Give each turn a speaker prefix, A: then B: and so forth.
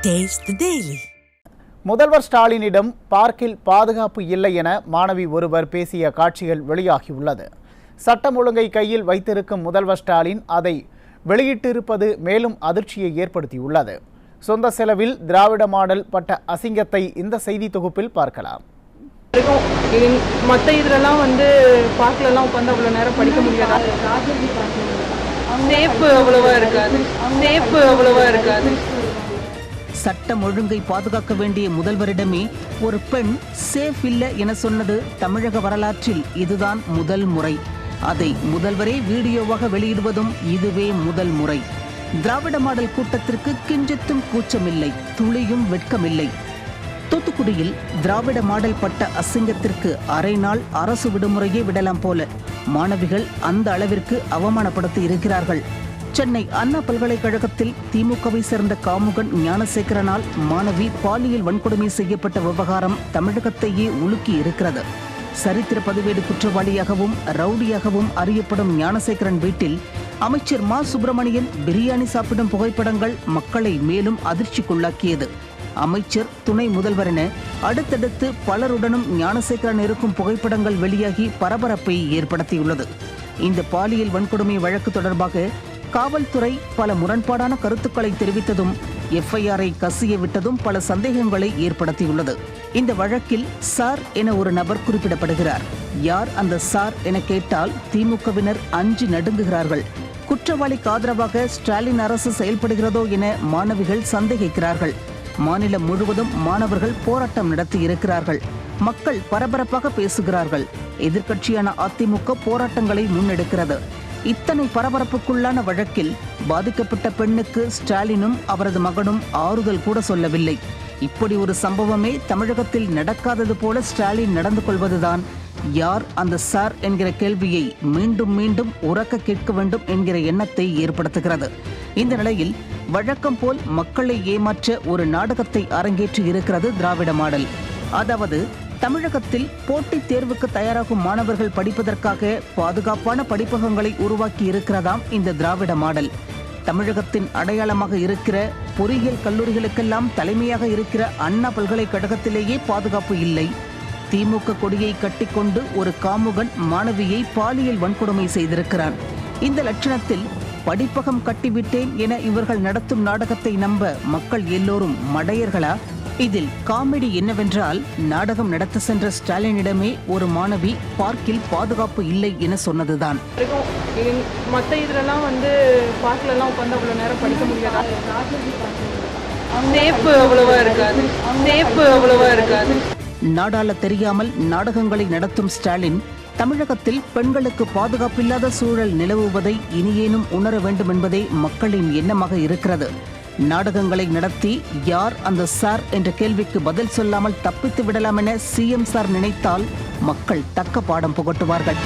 A: Taste the Daily.
B: முதல்வர் ஸ்டாலினிடம் பார்க்கில் பாதுகாப்பு இல்லை என மாணவி ஒருவர் பேசிய காட்சிகள் வெளியாகியுள்ளது. சட்டம் ஒழுங்கை கையில் வைத்திருக்கும் முதல்வர் ஸ்டாலின் அதை வெளியிட்டிருப்பது மேலும் அதிர்ச்சியை ஏற்படுத்தியுள்ளது. சொந்த செலவில் திராவிட மாடல் பட்ட அசிங்கத்தை இந்த செய்தி தொகுப்பில் பார்க்கலாம்.
C: மற்ற இதெல்லாம் பார்க்கலலாம் உட்காந்து அவ்வளோ நேரம் படிக்க முடியாதா? சேஃப் அவ்வளவா இருக்காது.
D: சட்டம் ஒழுங்கை பாதுகாக்க வேண்டிய முதல்வரிடமே ஒரு பெண் சேஃப் இல்லை என சொன்னது தமிழக வரலாற்றில் இதுதான் முதல் முறை. அதை முதல்வரே வீடியோவாக வெளியிடுவதும் இதுவே முதல் முறை. திராவிட மாடல் கூட்டத்திற்கு கிஞ்சித்தும் கூச்சமில்லை, துளியும் வெட்கமில்லை. தூத்துக்குடியில் திராவிட மாடல் பட்ட அசிங்கத்திற்கு அரை நாள் அரசு விடுமுறையே விடலாம் போல மாணவிகள் அந்த அளவிற்கு அவமானப்படுத்தி இருக்கிறார்கள். சென்னை அண்ணா பல்கலைக்கழகத்தில் திமுகவை சேர்ந்த காமுகன் ஞானசேகரனால் மாணவி பாலியல் வன்கொடுமை செய்யப்பட்ட விவகாரம் தமிழகத்தையே உலுக்கி இருக்கிறது. சரித்திர பதிவேடு குற்றவாளியாகவும் ரவுடியாகவும் அறியப்படும் ஞானசேகரன் வீட்டில் அமைச்சர் மா சுப்பிரமணியன் பிரியாணி சாப்பிடும் புகைப்படங்கள் மக்களை மேலும் அதிர்ச்சிக்குள்ளாக்கியது. அமைச்சர், துணை முதல்வர் என அடுத்தடுத்து பலருடனும் ஞானசேகரன் இருக்கும் புகைப்படங்கள் வெளியாகி பரபரப்பை ஏற்படுத்தியுள்ளது. இந்த பாலியல் வன்கொடுமை வழக்கு தொடர்பாக காவல்துறை பல முரண்பாடான கருத்துக்களை தெரிவித்ததும் எஃப்ஐஆரை கசிய விட்டதும் பல சந்தேகங்களை ஏற்படுத்தியுள்ளது. இந்த வழக்கில் சார் என ஒரு நபர் குறிப்பிடப்படுகிறார். யார் அந்த சார் என கேட்டால் திமுகவினர் அஞ்சி நடுங்குகிறார்கள். குற்றவாளிக்கு ஆதரவாக ஸ்டாலின் அரசு செயல்படுகிறதோ என மாணவிகள் சந்தேகிக்கிறார்கள். மாநிலம் முழுவதும் மாணவர்கள் போராட்டம் நடத்தி இருக்கிறார்கள். மக்கள் பரபரப்பாக பேசுகிறார்கள். எதிர்க்கட்சியான அதிமுக போராட்டங்களை முன்னெடுக்கிறது. இத்தனை பரபரப்புக்குள்ளான வழக்கில் பாதிக்கப்பட்ட பெண்ணுக்கு ஸ்டாலினும் அவரது மகனும் ஆறுதல் கூட சொல்லவில்லை. இப்படி ஒரு சம்பவமே தமிழகத்தில் நடக்காதது போல ஸ்டாலின் நடந்து கொள்வதுதான் யார் அந்த சார் என்கிற கேள்வியை மீண்டும் மீண்டும் உரக்க கேட்க வேண்டும் என்கிற எண்ணத்தை ஏற்படுத்துகிறது. இந்த நிலையில் வழக்கம் போல் மக்களை ஏமாற்ற ஒரு நாடகத்தை அரங்கேற்றி இருக்கிறது திராவிட மாடல். அதாவது, தமிழகத்தில் போட்டித் தேர்வுக்கு தயாராகும் மாணவர்கள் படிப்பதற்காக பாதுகாப்பான படிப்பகங்களை உருவாக்கி இருக்கிறதாம் இந்த திராவிட மாடல். தமிழகத்தின் அடையாளமாக இருக்கிற பொறியியல் கல்லூரிகளுக்கெல்லாம் தலைமையாக இருக்கிற அண்ணா பல்கலைக்கழகத்திலேயே பாதுகாப்பு இல்லை. திமுக கொடியை கட்டிக்கொண்டு ஒரு காமுகன் மாணவியை பாலியல் வன்கொடுமை செய்திருக்கிறான். இந்த லட்சணத்தில் படிப்பகம் கட்டிவிட்டேன் என இவர்கள் நடத்தும் நாடகத்தை நம்ப மக்கள் எல்லோரும் மடையர்களா? இதில் காமெடி என்னவென்றால், நாடகம் நடத்த சென்ற ஸ்டாலினிடமே ஒரு மாணவி பார்க்கில் பாதுகாப்பு இல்லை என சொன்னதுதான்.
C: மற்ற இதெல்லாம் பார்க்கலலாம் உட்காந்து அவ்வளோ நேரம் படிக்க முடியாதா? சேஃப் அவ்வளவா இருக்காது.
D: நாடாள தெரியாமல் நாடகங்களை நடத்தும் ஸ்டாலின் தமிழகத்தில் பெண்களுக்கு பாதுகாப்பில்லாத சூழல் நிலவுவதை இனியேனும் உணர வேண்டும் என்பதே மக்களின் எண்ணமாக இருக்கிறது. நாடகங்களை நடத்தி யார் அந்த சார் என்ற கேள்விக்கு பதில் சொல்லாமல் தப்பித்து விடலாம் என சிஎம் சார் நினைத்தால் மக்கள் தக்க பாடம் புகட்டுவார்கள்.